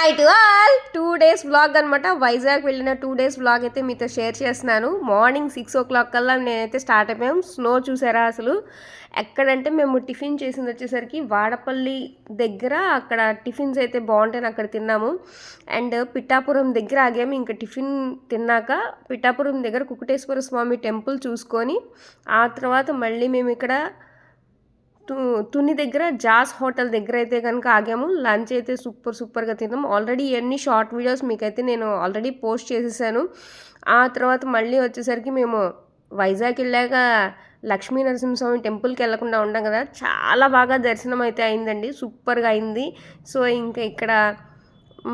Hi to all 2 days vlog అనమాట. వైజాగ్ వెళ్ళిన 2 days vlog అయితే మీతో షేర్ చేస్తున్నాను. మార్నింగ్ 6 o'clock కల్లా నేనైతే స్టార్ట్ అయిపోయాం. స్నో చూసారా అసలు ఎక్కడంటే మేము టిఫిన్ చేసింది వచ్చేసరికి వాడపల్లి దగ్గర అక్కడ టిఫిన్స్ అయితే బాగుంటాయని అక్కడ తిన్నాము. అండ్ పిఠాపురం దగ్గర ఆగాము. ఇంకా టిఫిన్ తిన్నాక పిఠాపురం దగ్గర కుకుటేశ్వర స్వామి టెంపుల్ చూసుకొని ఆ తర్వాత మళ్ళీ మేము ఇక్కడ తుని దగ్గర జాస్ హోటల్ దగ్గర అయితే కనుక ఆగాము. లంచ్ అయితే సూపర్గా తిన్నాం. ఆల్రెడీ ఎన్ని షార్ట్ వీడియోస్ మీకైతే నేను ఆల్రెడీ పోస్ట్ చేసేసాను. ఆ తర్వాత మళ్ళీ వచ్చేసరికి మేము వైజాగ్ వెళ్ళాక లక్ష్మీ నరసింహస్వామి టెంపుల్కి వెళ్ళకుండా ఉంటాం కదా, చాలా బాగా దర్శనం అయితే అయిందండి. సూపర్గా అయింది. సో ఇంకా ఇక్కడ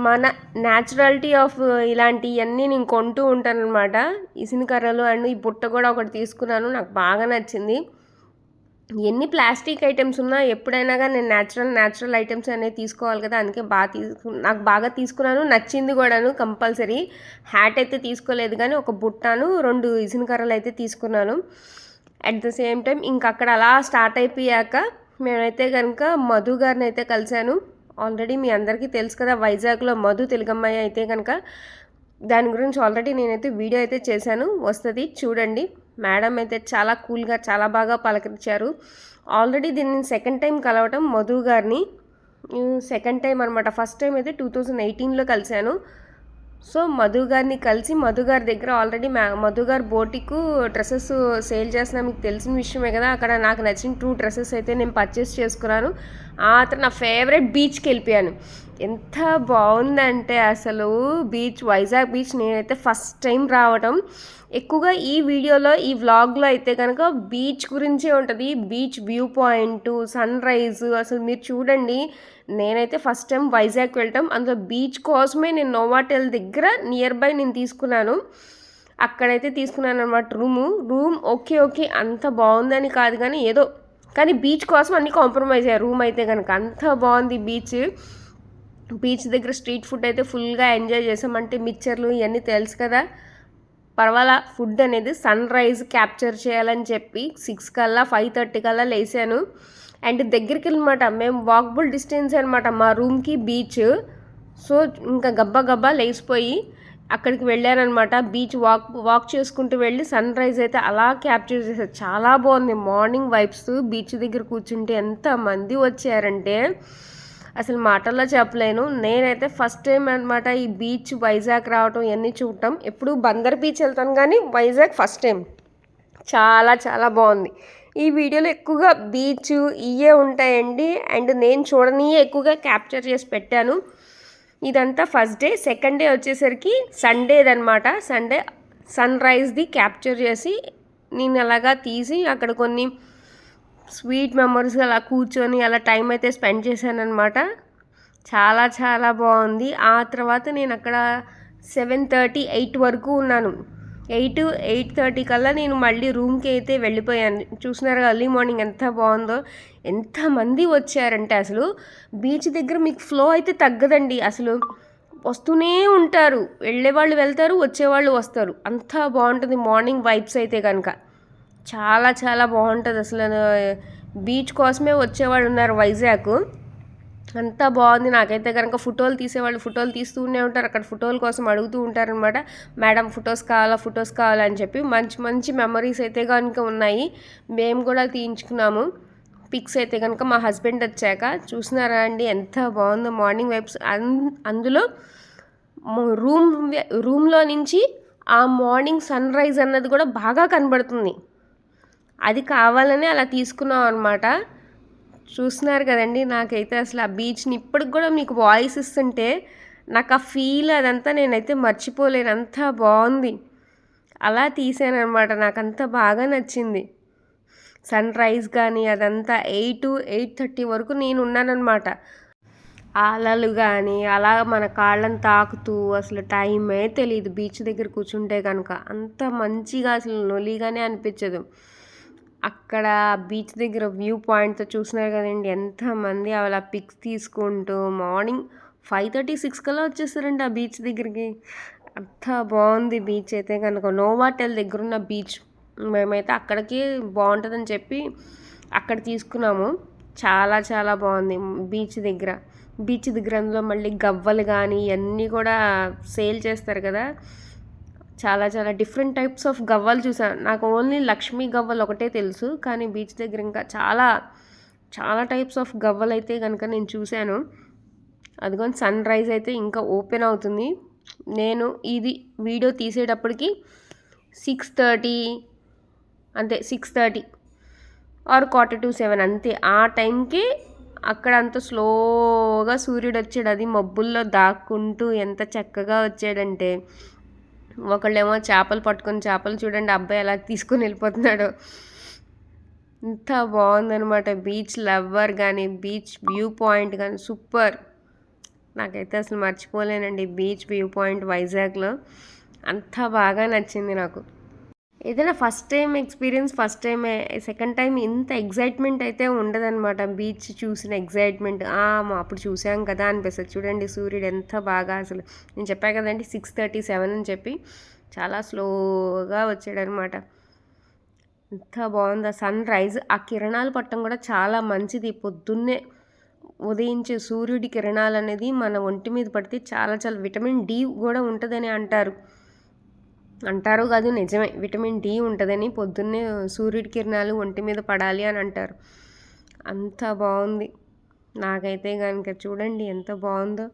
మన న్యాచురాలిటీ ఆఫ్ ఇలాంటివన్నీ నేను కొంటూ ఉంటాను అనమాట. ఇసినకర్రలు అండ్ ఈ బుట్ట కూడా ఒకటి తీసుకున్నాను, నాకు బాగా నచ్చింది. ఎన్ని ప్లాస్టిక్ ఐటమ్స్ ఉన్నా ఎప్పుడైనా కానీ నేను న్యాచురల్ ఐటమ్స్ అనేవి తీసుకోవాలి కదా, అందుకే నాకు బాగా తీసుకున్నాను, నచ్చింది కూడాను. కంపల్సరీ హ్యాట్ అయితే తీసుకోలేదు కానీ ఒక బుట్టాను 2 ఇసినకర్రలు అయితే తీసుకున్నాను. అట్ ద సేమ్ టైం ఇంక అక్కడ అలా స్టార్ట్ అయిపోయాక మేమైతే కనుక మధు గారిని అయితే కలిశాను. ఆల్రెడీ మీ అందరికీ తెలుసు కదా, వైజాగ్లో మధు తెలుగమ్మాయి అయితే కనుక దాని గురించి ఆల్రెడీ నేనైతే వీడియో అయితే చేశాను, వస్తుంది చూడండి. మేడం అయితే చాలా కూల్గా చాలా బాగా పలకరించారు. ఆల్రెడీ దీన్ని సెకండ్ టైం కలవటం మధు గారిని, సెకండ్ టైం అనమాట. ఫస్ట్ టైం అయితే 2018లో కలిశాను. సో మధు గారిని కలిసి మధు గారి దగ్గర ఆల్రెడీ మధు గారు బోటికు డ్రెస్సెస్ సేల్ చేస్తున్నా, మీకు తెలిసిన విషయమే కదా. అక్కడ నాకు నచ్చిన 2 డ్రెస్సెస్ అయితే నేను పర్చేస్ చేసుకున్నాను. ఆ తర్వాత నా ఫేవరెట్ బీచ్కి వెళ్ళిపోయాను. ఎంత బాగుందంటే అసలు బీచ్, వైజాగ్ బీచ్ నేనైతే ఫస్ట్ టైం రావటం. ఎక్కువగా ఈ వీడియోలో ఈ వ్లాగ్లో అయితే కనుక బీచ్ గురించే ఉంటుంది. Beach view point, sunrise అసలు మీరు చూడండి. నేనైతే ఫస్ట్ టైం వైజాగ్ వెళ్ళటం, అందులో బీచ్ కోసమే నేను నోవాటెల్ దగ్గర నియర్ బై నేను తీసుకున్నాను. అక్కడైతే తీసుకున్నాను అనమాట రూమ్. ఓకే అంత బాగుందని కాదు కానీ ఏదో, కానీ బీచ్ కోసం అన్నీ కాంప్రమైజ్ అయ్యారు. రూమ్ అయితే కనుక అంత బాగుంది. బీచ్ దగ్గర స్ట్రీట్ ఫుడ్ అయితే ఫుల్గా ఎంజాయ్ చేసాం. అంటే మిక్చర్లు ఇవన్నీ తెలుసు కదా, పర్వాలా. ఫుడ్ అనేది సన్ రైజ్ క్యాప్చర్ చేయాలని చెప్పి 6 కల్లా 5:30 కల్లా లేసాను. అండ్ దగ్గరికి అనమాట, మేము వాకబుల్ డిస్టెన్స్ అనమాట మా రూమ్కి బీచ్. సో ఇంకా గబ్బా లేచిపోయి అక్కడికి వెళ్ళానమాట. బీచ్ వాక్ చేసుకుంటూ వెళ్ళి సన్ రైజ్ అయితే అలా క్యాప్చర్ చేశారు. చాలా బాగుంది. మార్నింగ్ వైబ్స్ బీచ్ దగ్గర కూర్చుంటే ఎంతమంది వచ్చారంటే అసలు మాటల్లో చెప్పలేను. నేనైతే ఫస్ట్ టైం అనమాట ఈ బీచ్ వైజాగ్ రావటం, ఇవన్నీ చూడటం. ఎప్పుడు బందర్ బీచ్ వెళ్తాను కానీ వైజాగ్ ఫస్ట్ టైం. చాలా బాగుంది. ఈ వీడియోలో ఎక్కువగా బీచ్ ఇవే ఉంటాయండి. అండ్ నేను చూడనియే ఎక్కువగా క్యాప్చర్ చేసి పెట్టాను. ఇదంతా ఫస్ట్ డే. సెకండ్ డే వచ్చేసరికి సండేదనమాట. సండే సన్ రైజ్ది క్యాప్చర్ చేసి నేను అలాగా తీసి అక్కడ కొన్ని స్వీట్ మెమరీస్ అలా కూర్చొని అలా టైం అయితే స్పెండ్ చేశాను అనమాట. చాలా బాగుంది. ఆ తర్వాత నేను అక్కడ 7:30, 8 వరకు ఉన్నాను. 8:30 కల్లా నేను మళ్ళీ రూమ్కి అయితే వెళ్ళిపోయాను. చూసినారు ఎర్లీ మార్నింగ్ ఎంత బాగుందో. ఎంతమంది వచ్చారంటే అసలు బీచ్ దగ్గర మీకు ఫ్లో అయితే తగ్గదండి. అసలు వస్తూనే ఉంటారు, వెళ్ళేవాళ్ళు వెళ్తారు, వచ్చేవాళ్ళు వస్తారు. అంత బాగుంటుంది మార్నింగ్ వైబ్స్ అయితే కనుక. చాలా బాగుంటుంది అసలు. బీచ్ కోసమే వచ్చేవాళ్ళు ఉన్నారు వైజాగ్. అంతా బాగుంది. నాకైతే కనుక ఫోటోలు తీసేవాళ్ళు ఫోటోలు తీస్తూనే ఉంటారు. అక్కడ ఫోటోల కోసం అడుగుతూ ఉంటారనమాట. మేడం ఫొటోస్ కావాలా అని చెప్పి. మంచి మెమరీస్ అయితే కనుక ఉన్నాయి. మేము కూడా తీయించుకున్నాము పిక్స్ అయితే కనుక. మా హస్బెండ్ వచ్చాక చూసినారా అండి ఎంత బాగుందో మార్నింగ్ వైబ్స్. అందులో రూమ్లో నుంచి ఆ మార్నింగ్ సన్ రైజ్ అన్నది కూడా బాగా కనబడుతుంది. అది కావాలని అలా తీసుకున్నాం అనమాట. చూస్తున్నారు కదండి, నాకైతే అసలు ఆ బీచ్ని ఇప్పటికి కూడా మీకు వాయిస్ ఇస్తుంటే నాకు ఆ ఫీల్ అదంతా నేనైతే మర్చిపోలేను. అంతా బాగుంది. అలా తీసాను అనమాట. నాకు అంత బాగా నచ్చింది సన్ రైజ్ కానీ అదంతా. 8-8:30 వరకు నేను ఉన్నానమాట. అలలు కానీ అలా మన కాళ్ళని తాకుతూ అసలు టైమే తెలియదు బీచ్ దగ్గర కూర్చుంటే కనుక. అంత మంచిగా అసలు నొలిగానే అనిపించదు. అక్కడ బీచ్ దగ్గర వ్యూ పాయింట్తో చూసినారు కదండి ఎంతమంది అలా పిక్స్ తీసుకుంటూ. మార్నింగ్ 5:30, 6 కల్లా వచ్చేస్తారండి ఆ బీచ్ దగ్గరికి. అంత బాగుంది బీచ్ అయితే కనుక. నోవాటెల్ దగ్గర ఉన్న బీచ్. మేమైతే అక్కడికి బాగుంటుందని చెప్పి అక్కడ తీసుకున్నాము. చాలా బాగుంది బీచ్ దగ్గర. బీచ్ దగ్గర అందులో మళ్ళీ గవ్వలు కానీ ఇవన్నీ కూడా సేల్ చేస్తారు కదా. చాలా చాలా డిఫరెంట్ టైప్స్ ఆఫ్ గవ్వలు చూసాను. నాకు ఓన్లీ లక్ష్మీ గవ్వలు ఒకటే తెలుసు, కానీ బీచ్ దగ్గర ఇంకా చాలా చాలా టైప్స్ ఆఫ్ గవ్వలు అయితే కనుక నేను చూశాను. అదిగోని సన్ రైజ్ అయితే ఇంకా ఓపెన్ అవుతుంది. నేను ఇది వీడియో తీసేటప్పటికి 6:30 అంతే, 6:30 ఆర్ 6:45 అంతే. ఆ టైంకి అక్కడ అంత స్లోగా సూర్యుడు వచ్చాడు, అది మబ్బుల్లో దాక్కుంటూ ఎంత చక్కగా వచ్చాడంటే. ఒకళ్ళేమో చేపలు పట్టుకొని, చేపలు చూడండి అబ్బాయి ఎలా తీసుకొని వెళ్ళిపోతున్నాడు. ఇంత బాగుందనమాట. బీచ్ లవ్వర్ కానీ బీచ్ వ్యూ పాయింట్ కానీ సూపర్. నాకైతే అసలు మర్చిపోలేనండి బీచ్ వ్యూ పాయింట్ వైజాగ్లో. అంత బాగా నచ్చింది నాకు. ఏదైనా ఫస్ట్ టైం ఎక్స్పీరియన్స్ ఫస్ట్ టైమే, సెకండ్ టైం ఇంత ఎగ్జైట్మెంట్ అయితే ఉండదన్నమాట. బీచ్ చూసిన ఎగ్జైట్మెంట్ అప్పుడు చూసాం కదా అనిపిస్తుంది. చూడండి సూర్యుడు ఎంత బాగా, అసలు నేను చెప్పా కదండి 6:37 అని చెప్పి, చాలా స్లోగా వచ్చాడనమాట. ఎంత బాగుంది సన్ రైజ్. ఆ కిరణాలు పట్టడం కూడా చాలా మంచిది. పొద్దున్నే ఉదయించే సూర్యుడి కిరణాలు అనేది మన ఒంటి మీద పడితే చాలా చాలా విటమిన్ డి కూడా ఉంటుందని అంటారు కాదు, నిజమే. విటమిన్ డి ఉంటుందని పొద్దున్నే సూర్యుడి కిరణాలు ఒంటి మీద పడాలి అని అంటారు. అంత బాగుంది. నాకైతే కనుక చూడండి ఎంత బాగుందో.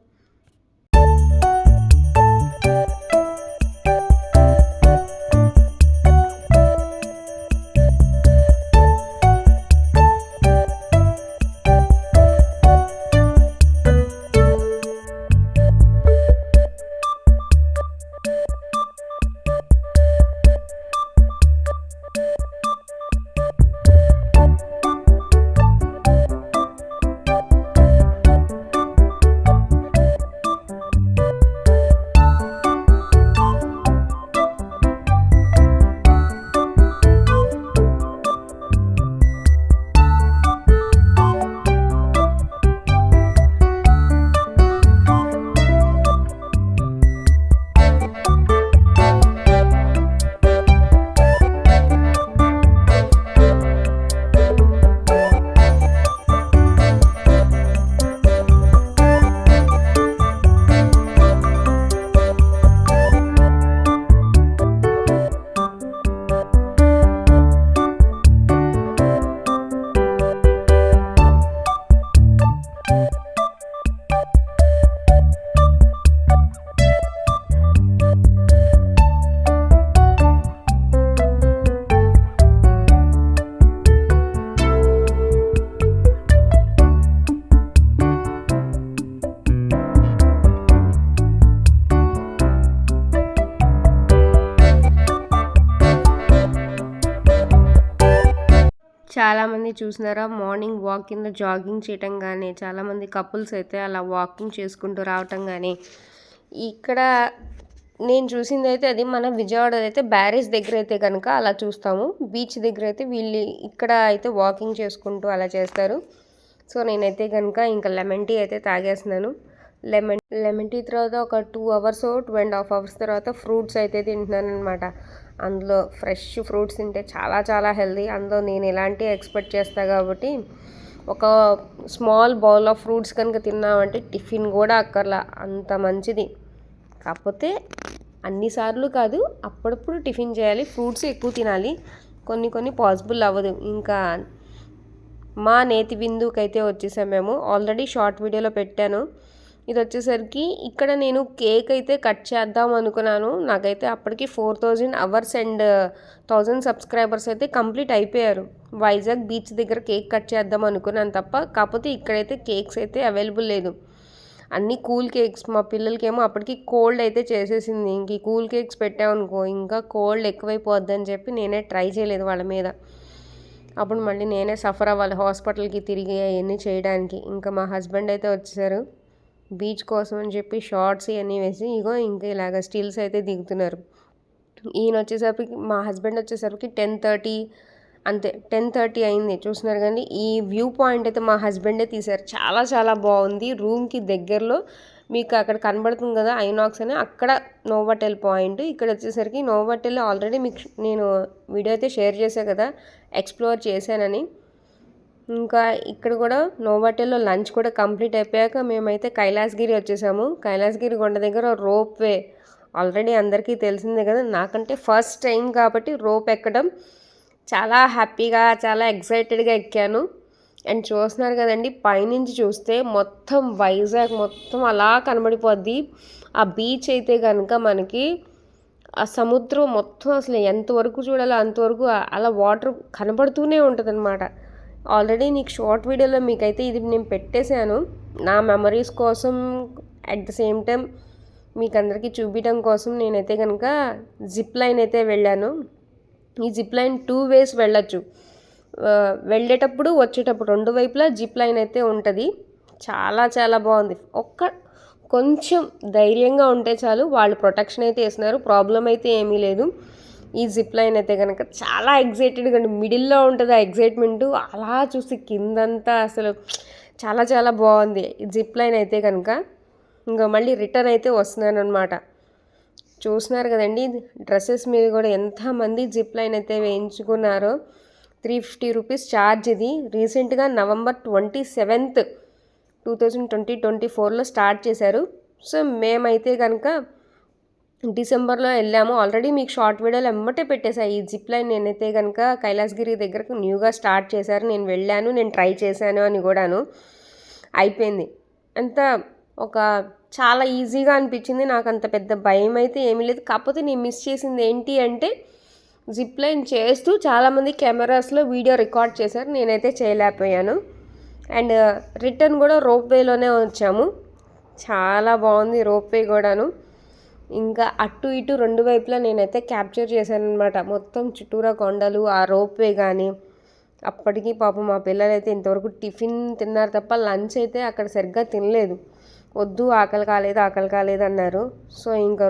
చాలామంది చూసినారా మార్నింగ్ వాక్ కింద జాగింగ్ చేయటం కానీ, చాలామంది కపుల్స్ అయితే అలా వాకింగ్ చేసుకుంటూ రావటం కానీ. ఇక్కడ నేను చూసింది అయితే అది మన విజయవాడ అయితే బ్యారేజ్ దగ్గర అయితే కనుక అలా చూస్తాము. బీచ్ దగ్గర అయితే వీళ్ళు ఇక్కడ అయితే వాకింగ్ చేసుకుంటూ అలా చేస్తారు. సో నేనైతే కనుక ఇంకా లెమన్ టీ అయితే తాగేస్తున్నాను. లెమన్ టీ తర్వాత ఒక 2 hours 2.5 hours తర్వాత ఫ్రూట్స్ అయితే తింటున్నాను అనమాట. అందులో ఫ్రెష్ ఫ్రూట్స్ తింటే చాలా చాలా హెల్దీ. అందులో నేను ఇలాంటివి ఎక్స్పెక్ట్ చేస్తాను కాబట్టి ఒక స్మాల్ బౌల్ ఆఫ్ ఫ్రూట్స్ కనుక తిన్నామంటే టిఫిన్ కూడా అక్కర్లా, అంత మంచిది. కాకపోతే అన్నిసార్లు కాదు, అప్పుడప్పుడు టిఫిన్ చేయాలి, ఫ్రూట్స్ ఎక్కువ తినాలి. కొన్ని పాసిబుల్ అవ్వదు. ఇంకా మా నేతి బిందుకి అయితే వచ్చేసాం మేము. ఆల్రెడీ షార్ట్ వీడియోలో పెట్టాను. ఇది వచ్చేసరికి ఇక్కడ నేను కేక్ అయితే కట్ చేద్దాం అనుకున్నాను. నాకైతే అప్పటికి 4000 అవర్స్ అండ్ 1000 సబ్స్క్రైబర్స్ అయితే కంప్లీట్ అయిపోయారు. వైజాగ్ బీచ్ దగ్గర కేక్ కట్ చేద్దాం అనుకున్నాను తప్ప. కాకపోతే ఇక్కడైతే కేక్స్ అయితే అవైలబుల్ లేదు, అన్నీ కూల్ కేక్స్. మా పిల్లలకేమో అప్పటికి కోల్డ్ అయితే చేసేసింది. ఇంక ఈ కూల్ కేక్స్ పెట్టామనుకో ఇంకా కోల్డ్ ఎక్కువైపోద్దని చెప్పి నేనే ట్రై చేయలేదు వాళ్ళ మీద. అప్పుడు మళ్ళీ నేనే సఫర్ అవ్వాలి హాస్పిటల్కి తిరిగి అవన్నీ చేయడానికి. ఇంకా మా హస్బెండ్ అయితే వచ్చేసారు బీచ్ కోసం అని చెప్పి షార్ట్స్ ఇవన్నీ వేసి ఇంకా ఇలాగ స్టిల్స్ అయితే దిగుతున్నారు. ఈయన వచ్చేసరికి మా హస్బెండ్ వచ్చేసరికి 10:30 అంతే, 10:30 అయింది. చూస్తున్నారు కానీ ఈ వ్యూ పాయింట్ అయితే మా హస్బెండే తీశారు. చాలా చాలా బాగుంది. రూమ్కి దగ్గరలో మీకు అక్కడ కనబడుతుంది కదా ఐనాక్స్ అని, అక్కడ నోవాటెల్ పాయింట్. ఇక్కడ వచ్చేసరికి నోవాటెల్ ఆల్రెడీ మీకు నేను వీడియో అయితే షేర్ చేశాను కదా ఎక్స్ప్లోర్ చేశానని. ఇంకా ఇక్కడ కూడా నోవాటెల్లో లంచ్ కూడా కంప్లీట్ అయిపోయాక మేమైతే కైలాసగిరి వచ్చేసాము. కైలాసగిరి కొండ దగ్గర రోప్ వే ఆల్రెడీ అందరికీ తెలిసిందే కదా, నాకంటే ఫస్ట్ టైం కాబట్టి రోప్ ఎక్కడం చాలా హ్యాపీగా చాలా ఎక్సైటెడ్గా ఎక్కాను. అండ్ చూస్తున్నారు కదండి, పైనుంచి చూస్తే మొత్తం వైజాగ్ మొత్తం అలా కనబడిపోద్ది. ఆ బీచ్ అయితే కనుక మనకి ఆ సముద్రం మొత్తం అసలు ఎంతవరకు చూడాలో అంతవరకు అలా వాటర్ కనబడుతూనే ఉంటుంది అనమాట. ఆల్రెడీ నీకు షార్ట్ వీడియోలో మీకైతే ఇది నేను పెట్టేశాను నా మెమరీస్ కోసం. అట్ ద సేమ్ టైం మీకు అందరికీ చూపించడం కోసం నేనైతే కనుక జిప్ లైన్ అయితే వెళ్ళాను. ఈ జిప్ లైన్ 2 ways వెళ్ళచ్చు. వెళ్ళేటప్పుడు వచ్చేటప్పుడు 2 వైపులా జిప్ లైన్ అయితే ఉంటుంది. చాలా చాలా బాగుంది. కొంచెం ధైర్యంగా ఉంటే చాలు, వాళ్ళు ప్రొటెక్షన్ అయితే వేస్తున్నారు, ప్రాబ్లం అయితే ఏమీ లేదు. ఈ జిప్ లైన్ అయితే కనుక చాలా ఎగ్జైటెడ్గా మిడిల్లో ఉంటుంది ఆ ఎగ్జైట్మెంటు. అలా చూసి కిందంతా అసలు చాలా చాలా బాగుంది ఈ జిప్ లైన్ అయితే కనుక. ఇంకా మళ్ళీ రిటర్న్ అయితే వస్తున్నాను అనమాట. చూస్తున్నారు కదండి, డ్రెస్సెస్ మీద కూడా ఎంతమంది జిప్ లైన్ అయితే వేయించుకున్నారో. 350 రూపీస్ ఛార్జ్. ఇది రీసెంట్గా November 27th 2024లో స్టార్ట్ చేశారు. సో మేమైతే కనుక డిసెంబర్లో వెళ్ళాము. ఆల్రెడీ మీకు షార్ట్ వీడియోలు ఎమ్మటే పెట్టేశాను. ఈ జిప్ లైన్ నేనైతే కనుక కైలాసగిరి దగ్గరకు న్యూగా స్టార్ట్ చేశారు, నేను వెళ్ళాను, నేను ట్రై చేశాను అని కూడాను అయిపోయింది. అంత ఒక చాలా ఈజీగా అనిపించింది. నాకు అంత పెద్ద భయం అయితే ఏమీ లేదు. కాకపోతే నేను మిస్ చేసింది ఏంటి అంటే, జిప్ లైన్ చేస్తూ చాలామంది కెమెరాస్లో వీడియో రికార్డ్ చేశారు, నేనైతే చేయలేకపోయాను. అండ్ రిటర్న్ కూడా రోప్ వేలోనే వచ్చాము. చాలా బాగుంది రోప్ వే కూడాను. ఇంకా అటు ఇటు 2 వైపులా నేనైతే క్యాప్చర్ చేశాను అనమాట. మొత్తం చుట్టూరా కొండలు, ఆ రోప్ వే కానీ. అప్పటికి పాపం మా పిల్లలైతే ఇంతవరకు టిఫిన్ తిన్నారు తప్ప లంచ్ అయితే అక్కడ సరిగ్గా తినలేదు. వద్దు ఆకలి కాలేదు అన్నారు. సో ఇంకా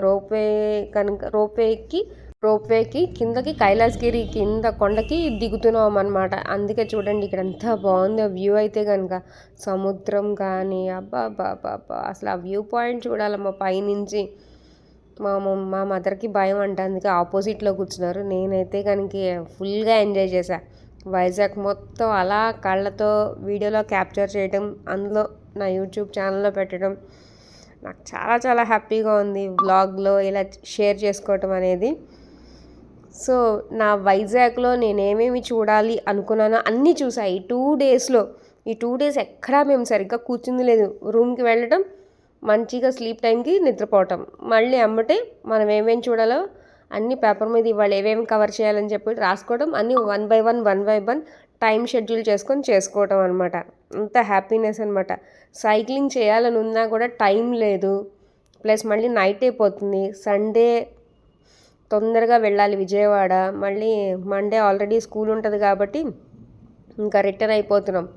రోప్ వేకి కిందకి కైలాసగిరి కింద కొండకి దిగుతున్నాం అనమాట. అందుకే చూడండి ఇక్కడ ఎంత బాగుందో వ్యూ అయితే కనుక. సముద్రం కానీ అబ్బా అసలు ఆ వ్యూ పాయింట్ చూడాలమ్మా పైనుంచి. మా మదర్కి భయం అంట, అందుకే ఆపోజిట్లో కూర్చున్నారు. నేనైతే కనుక ఫుల్గా ఎంజాయ్ చేశా. వైజాగ్ మొత్తం అలా కళ్ళతో వీడియోలో క్యాప్చర్ చేయడం, అందులో నా యూట్యూబ్ ఛానల్లో పెట్టడం నాకు చాలా చాలా హ్యాపీగా ఉంది. వ్లాగ్లో ఇలా షేర్ చేసుకోవటం అనేది. సో నా వైజాగ్లో నేనేమేమి చూడాలి అనుకున్నానో అన్నీ చూసా ఈ 2 daysలో. ఈ 2 days ఎక్కడా మేము సరిగ్గా కూర్చుంది లేదు. రూమ్కి వెళ్ళటం, మంచిగా స్లీప్ టైంకి నిద్రపోవటం, మళ్ళీ అమ్మటే మనం ఏమేమి చూడాలో అన్ని పేపర్ మీద ఇవాళ ఏమేమి కవర్ చేయాలని చెప్పి రాసుకోవడం, అన్నీ 1 by 1 టైం షెడ్యూల్ చేసుకోవటం అనమాట. అంత హ్యాపీనెస్ అనమాట. సైక్లింగ్ చేయాలని ఉన్నా కూడా టైం లేదు, ప్లస్ మళ్ళీ నైట్ అయిపోతుంది. సండే తొందరగా వెళ్ళాలి విజయవాడ, మళ్ళీ మండే ఆల్రెడీ స్కూల్ ఉంటుంది కాబట్టి ఇంకా రిటర్న్ అయిపోతున్నాం.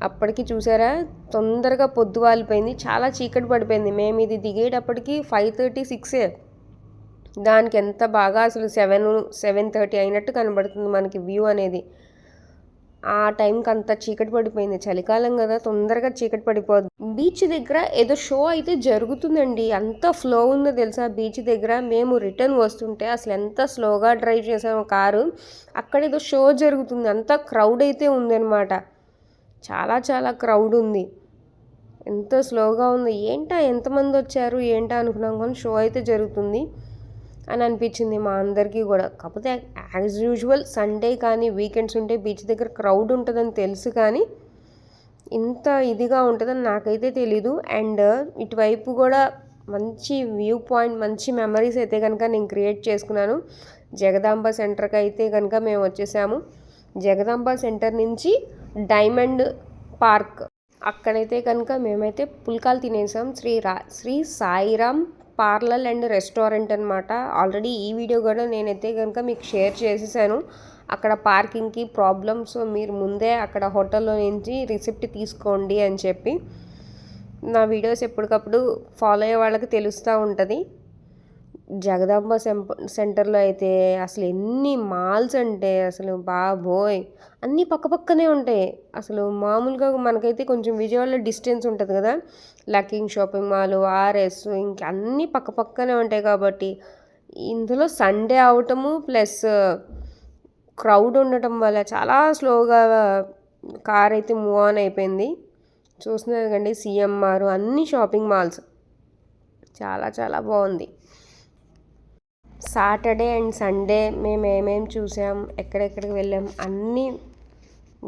అప్పటికి చూసారా తొందరగా పొద్దు వాలిపోయింది, చాలా చీకటి పడిపోయింది. మేము ఇది దిగేటప్పటికి 5:30-6. దానికి ఎంత బాగా అసలు 7-7:30 అయినట్టు కనబడుతుంది మనకి వ్యూ అనేది. ఆ టైంకి అంత చీకటి పడిపోయింది. చలికాలం కదా, తొందరగా చీకటి పడిపోద్ది. బీచ్ దగ్గర ఏదో షో అయితే జరుగుతుందండి, అంత ఫ్లో ఉందో తెలుసా బీచ్ దగ్గర. మేము రిటర్న్ వస్తుంటే అసలు ఎంత స్లోగా డ్రైవ్ చేసాము కారు, అక్కడ ఏదో షో జరుగుతుంది, అంత క్రౌడ్ అయితే ఉందన్నమాట. చాలా చాలా క్రౌడ్ ఉంది, ఎంత స్లోగా ఉంది. ఎంతమంది వచ్చారు అనుకున్నాం, కానీ షో అయితే జరుగుతుంది అని అనిపించింది మా అందరికీ కూడా. కాకపోతే యాజ్ యూజువల్ సండే కానీ వీకెండ్స్ ఉంటే బీచ్ దగ్గర క్రౌడ్ ఉంటుందని తెలుసు, కానీ ఇంత ఇదిగా ఉంటుందని నాకైతే తెలీదు. అండ్ ఇటువైపు కూడా మంచి వ్యూ పాయింట్, మంచి మెమరీస్ అయితే కనుక నేను క్రియేట్ చేసుకున్నాను. జగదాంబ సెంటర్కి అయితే కనుక మేము వచ్చేసాము. జగదాంబ సెంటర్ నుంచి డైమండ్ పార్క్, అక్కడైతే కనుక మేమైతే పుల్కాలు తినేసాం. Sri Sairam parlour and restaurant అనమాట. ఆల్రెడీ ఈ వీడియో కూడా నేనైతే కనుక మీకు షేర్ చేసేసాను. అక్కడ పార్కింగ్కి ప్రాబ్లమ్, సో మీరు ముందే అక్కడ హోటల్లో నుంచి రిసిప్ట్ తీసుకోండి అని చెప్పి. నా వీడియోస్ ఎప్పటికప్పుడు ఫాలో అయ్యే వాళ్ళకి తెలుస్తూ ఉంటుంది. జగదాంబ సెంటర్లో అయితే అసలు ఎన్ని మాల్స్ అంటే అసలు బాబోయ్, అన్నీ పక్కపక్కనే ఉంటాయి. అసలు మామూలుగా మనకైతే కొంచెం విజయవాడలో డిస్టెన్స్ ఉంటుంది కదా, లకింగ్ షాపింగ్ మాల్, ఆర్ఎస్, ఇంకా అన్నీ పక్కపక్కనే ఉంటాయి. కాబట్టి ఇందులో సండే అవటము ప్లస్ క్రౌడ్ ఉండటం వల్ల చాలా స్లోగా కార్ అయితే మూవ్ ఆన్ అయిపోయింది. చూస్తున్నారు కండి సిఎంఆర్ అన్ని షాపింగ్ మాల్స్ చాలా చాలా బాగుంది. సాటర్డే అండ్ సండే మేము ఏమేమి చూసాం, ఎక్కడెక్కడికి వెళ్ళాం అన్నీ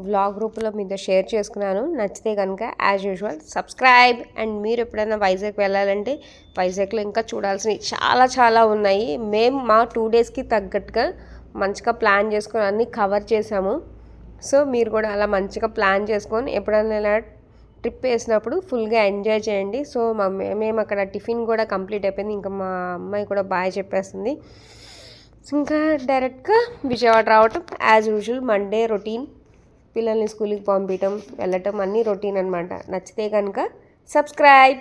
వ్లాగ్ గ్రూప్లో మీతో షేర్ చేసుకున్నాను. నచ్చితే కనుక యాజ్ యూజువల్ సబ్స్క్రైబ్. అండ్ మీరు ఎప్పుడైనా వైజాగ్ వెళ్ళాలంటే వైజాగ్లో ఇంకా చూడాల్సినవి చాలా చాలా ఉన్నాయి. మేము మా 2 డేస్కి తగ్గట్టుగా మంచిగా ప్లాన్ చేసుకొని అన్నీ కవర్ చేసాము. సో మీరు కూడా అలా మంచిగా ప్లాన్ చేసుకొని ఎప్పుడైనా ఇలా ట్రిప్ వేసినప్పుడు ఫుల్గా ఎంజాయ్ చేయండి. సో మేము అక్కడ టిఫిన్ కూడా కంప్లీట్ అయిపోయింది. ఇంకా మా అమ్మాయి కూడా బాయ్ చెప్పేస్తుంది. ఇంకా డైరెక్ట్గా విజయవాడ రావటం యాజ్ యూజువల్ మండే రొటీన్. పిల్లల్ని స్కూల్కి పంపించడం వెళ్ళటం అన్నీ రొటీన్ అనమాట. నచ్చితే కనుక సబ్స్క్రైబ్.